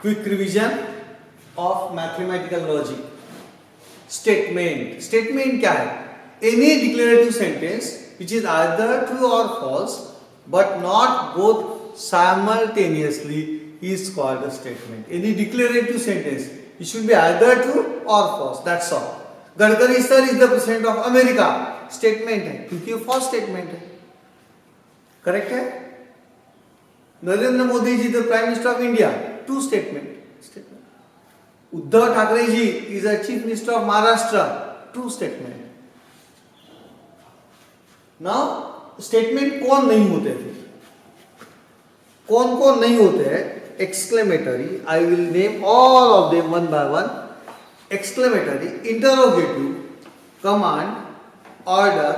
Quick revision of mathematical logic. Statement क्या है? Any declarative sentence which is either true or false but not both simultaneously is called a statement. Any declarative sentence, it should be either true or false, that's all. Gadkari sir is the president of America, statement है क्योंकि ये false statement है. Correct है? Narendra Modi ji the prime minister of India, true statement. Uddhav Thackeray ji is a chief minister of Maharashtra, true statement. Now statement कौन नहीं होते थे, कौन नहीं होते हैं? Exclamatory, I will name all of them one by one. Exclamatory, interrogative, command, order,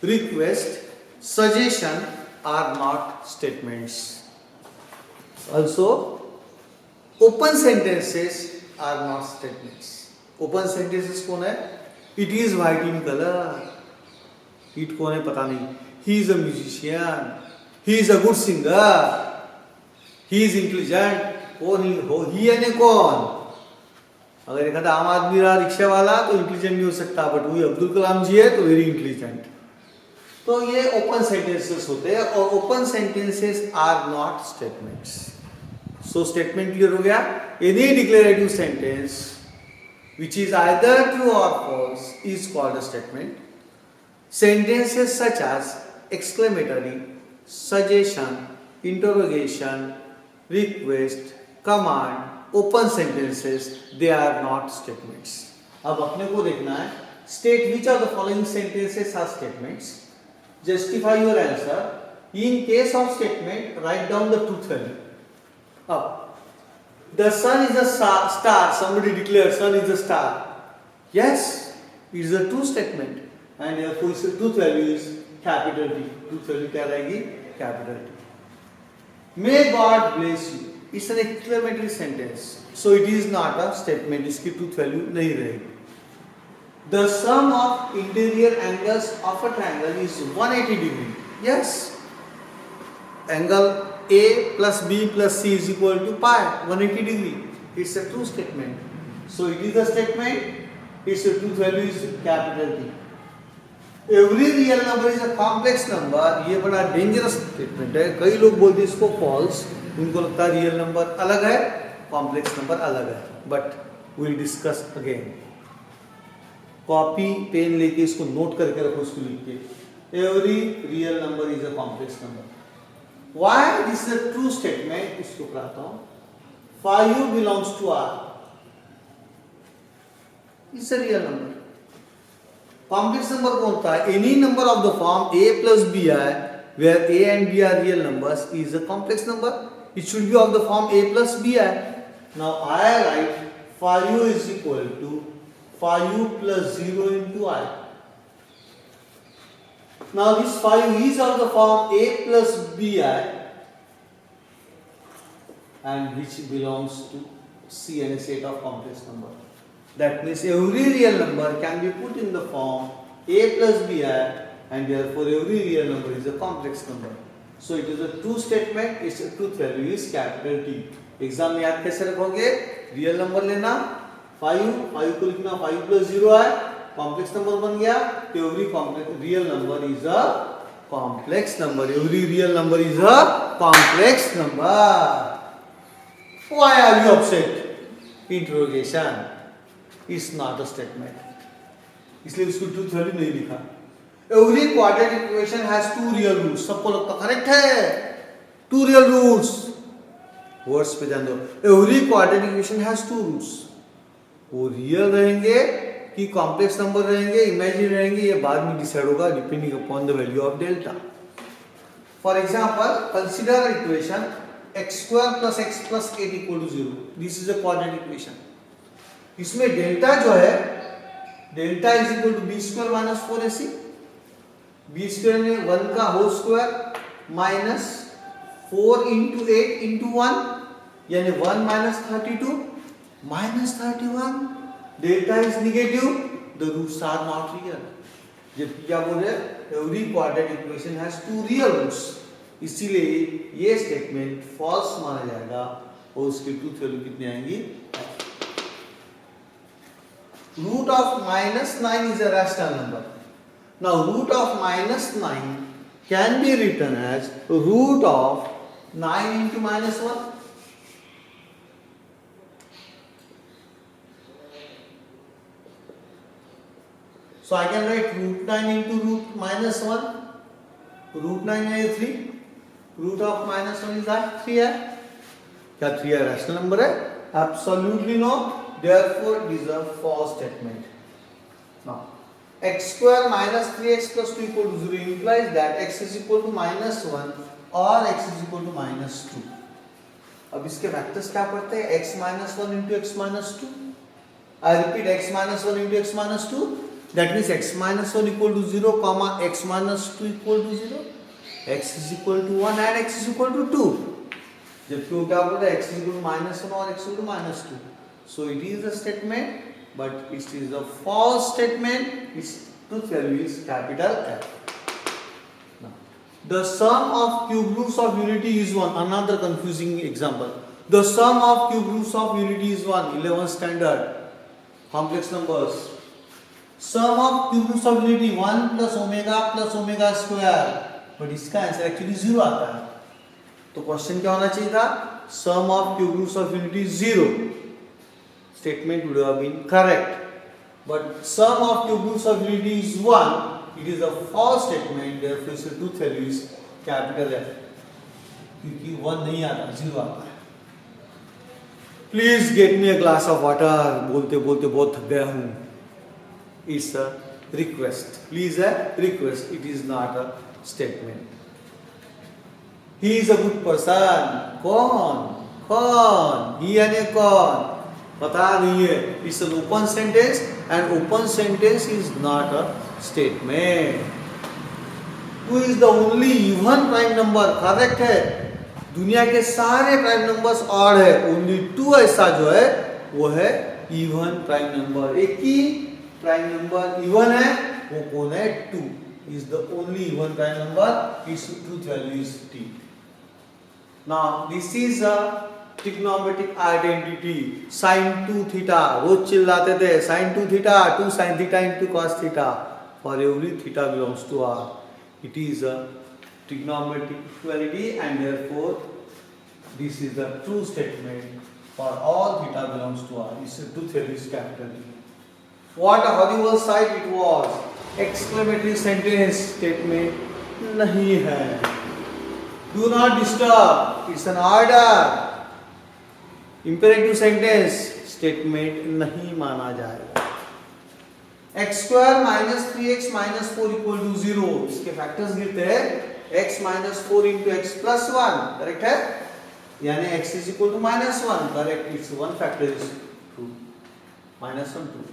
request, suggestion are not statements. Also, open sentences are not statements. Open sentences कौन है? It is white in color. It कौन है पता नहीं. He is a musician. He is a good singer. He is intelligent. कौन ही हो? He यानी कौन? अगर एक आम आदमी रहा रिक्शा वाला तो इंटेलिजेंट नहीं हो सकता, बट वही अब्दुल कलाम जी है तो वेरी इंटेलिजेंट. तो ये ओपन सेंटेंसेस होते हैं और open sentences are not statements. So statement clear हो गया. Any declarative sentence which is either true or false is called a statement. Sentences such as exclamatory, suggestion, interrogation, request, command, open sentences, they are not statements. अब अपने को देखना है state which of the following sentences are statements. Justify your answer. In case of statement, write down the truth value. Up. The sun is a star. Somebody declared sun is a star. Yes, it is a true statement. And therefore, its truth value is capital T. Truth value क्या रहेगी? Capital T. May God bless you. It's an exclamatory sentence. So it is not a statement. इसकी truth value नहीं रहेगी. The sum of interior angles of a triangle is 180 degree. Yes. Angle A plus B plus C is equal to pi, 180 degree. It's a true statement. So it is a statement. Its truth value is capital T. Every real number is a complex number. ये बड़ा dangerous statement है. कई लोग बोलते हैं इसको false, उनको लगता है रियल नंबर अलग है, कॉम्प्लेक्स नंबर अलग है. But we'll discuss again. Copy pen लेके इसको नोट करके रखो, इसको लिख के. Every real number is a complex number. Why this is a true statement, इसको पढ़ाता हूं. 5 belongs to R. It's a real number. Complex number कौन होता है? Any number of the form A plus BI where A and B are real numbers is a complex number. It should be of the form A plus BI. Now I write 5 is equal to 5 plus 0 into I. Now this 5 is of the form A plus BI and which belongs to C and a set of complex number. That means every real number can be put in the form A plus BI and therefore every real number is a complex number. So it is a true statement. Its truth value is capital T. Exam में याद कैसे रखोगे? Real number लेना, 5 को लिखना, 5 plus 0 है, complex number बन गया. तो every real number is a complex number. Every real number is a complex number. Why are you upset? Interrogation is not a statement, इसलिए उसको ट्रूथ वैल्यू नहीं लिखा. Every quadratic equation has 2 real roots. सबको लगता correct है, 2 real roots. Words पे ध्यान दो. Every quadratic equation has 2 roots. वो रियल रहेंगे कि कॉम्प्लेक्स नंबर रहेंगे, इमेजिनरी रहेंगे, ये बाद में डिसाइड होगा depending upon the value of delta. For example, consider equation x² plus x plus 8 equal to 0. This is a quadratic equation. इसमें डेल्टा जो है, delta is equal to b² minus 4ac. b² में 1 का whole square minus 4 into 8 into 1 यानी 1 minus 32 minus 31. Delta is negative, the roots are not real. जबकि क्या बोल रहे हैं? Every quadratic equation has 2 real roots. इसीलिए ये स्टेटमेंट फॉल्स माना जाएगा. और उसकी ट्रूथ वैल्यू कितनी आएंगी? Root of -9 is a rational number. Now root of -9 can be written as root of 9 into -1. So I can write root 9 into root -1. Root 9 है 3. Root of -1 is that 3 है. क्या 3 है रैशनल नंबर है? Absolutely no. Therefore it is a false statement. Now x square minus 3x plus 2 equal to 0 implies that x is equal to -1 or x is equal to -2. अब इसके factors क्या पढ़ते हैं? x -1 into x -2. I repeat, x -1 into x -2. That means x -1 equal to 0, comma x -2 equal to 0. X is equal to 1 and x is equal to 2. जबकि वो क्या बोल रहा है? x is equal to -1 और x is equal to -2. So it is a statement, but it is a false statement. Its truth value is capital F. Now, the sum of cube roots of unity is 1. Another confusing example. The sum of cube roots of unity is 1. 11th standard. Complex numbers. Sum of cube roots of unity 1 plus omega square. But इसका answer actually 0 आता है. तो question क्या होना चाहिए था? Sum of cube roots of unity is 0. Statement would have been correct. But sum of cube roots of unity is 1. It is a false statement. Therefore, its truth value is capital F. क्योंकि 1 नहीं आता, 0 आता है. Please get me a glass of water. बोलते बोलते बहुत थक गया हूँ. It's a request. Please a request. It is not a statement. He is a good person. कौन? He यानी कौन? पता नहीं है. It's an open sentence and open sentence is not a statement. 2 is the only even prime number. Correct है. दुनिया के सारे प्राइम नंबर्स ऑड है. Only 2 ऐसा जो है वो है even प्राइम नंबर. एक ही प्राइम नंबर इवन है, वो कौन है? 2 is the only even prime number. Its truth value is t. Now this is a trigonometric identity. Sin 2 theta. रोज चिल्लाते थे sin 2 theta, 2 sin theta into cos theta. For every theta belongs to R. It is a trigonometric equality and therefore this is the true statement. For all theta belongs to R. Its truth value is capital T. What a horrible sight it was. Exclamatory sentence statement नहीं है. Do not disturb. It's an order. Imperative sentence statement नहीं माना जाएगा. X square minus 3x minus 4 equal to 0. इसके factors गिरते हैं. X minus 4 into x plus 1. Correct है? यानी x is equal to -1. Correct. Its one factor is 2. -1 2.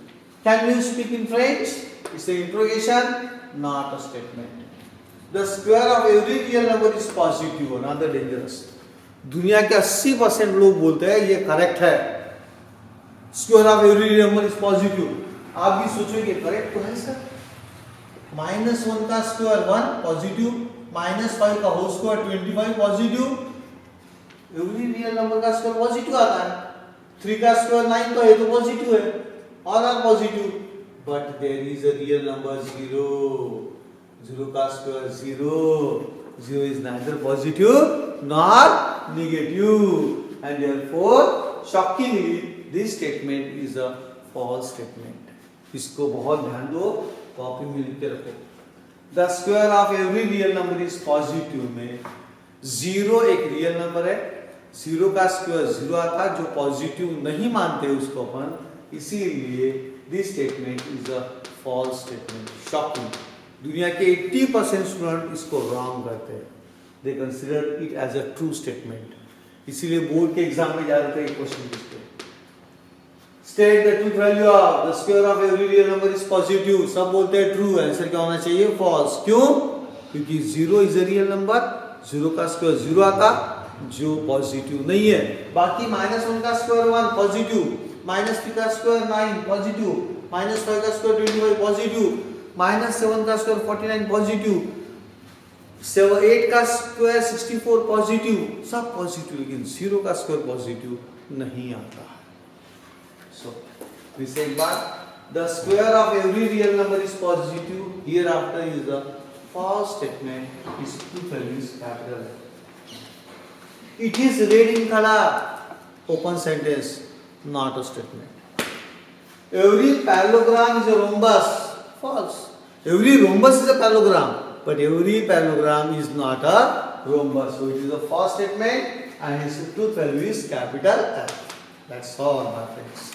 Can you speak in French? It's an interrogation, not a statement. The square of every real number is positive. Another dangerous. दुनिया के 80% लोग बोलते हैं ये correct है. Square of every real number is positive. आप भी सोचोगे करेक्ट तो है सर. -1 का स्क्वायर 1 पॉजिटिव, -5 का whole square 25 positive. Every real number का स्क्वायर पॉजिटिव आता है. 3 का स्क्वायर 9 तो है तो पॉजिटिव है. All are positive, but there is a real number 0. 0 का square 0. 0 is neither positive nor negative, and therefore, shockingly, this statement is a false statement. इसको बहुत ध्यान दो, कॉपी में लिख के रखो. The square of every real number is positive में 0 एक रियल नंबर है. 0 का स्क्वायर 0 आता जो पॉजिटिव नहीं मानते उसको अपन. इसीलिए this statement is a false statement. Shocking. दुनिया के 80% स्टूडेंट इसको रॉन्ग करते हैं. They consider it as a true statement. इसीलिए बोर्ड के एग्जाम में ज्यादातर एक क्वेश्चन पूछते हैं. State the truth value of the square of every real number is positive. सब बोलते हैं ट्रू. आंसर क्या होना चाहिए? फॉल्स. क्यों? क्योंकि 0 इज अ रियल नंबर. 0 का स्क्वायर 0 आता जो पॉजिटिव नहीं है. बाकी -1 का स्क्वायर 1 पॉजिटिव, -3 का स्क्वायर 9 पॉजिटिव, -5 का स्क्वायर 25 पॉजिटिव, -7 का स्क्वायर 49 पॉजिटिव. 8 का स्क्वायर 64 पॉजिटिव, सब पॉजिटिव, लेकिन 0 का स्क्वायर पॉजिटिव नहीं आता। सो दिस एक बार, the square of every real number is positive, here after is the first statement, is truth value is capital. It is red in color, open sentence, not a statement. Every parallelogram is a rhombus, false. Every rhombus is a parallelogram, but every parallelogram is not a rhombus. So it is a false statement and its truth value is capital F. That's all, my friends.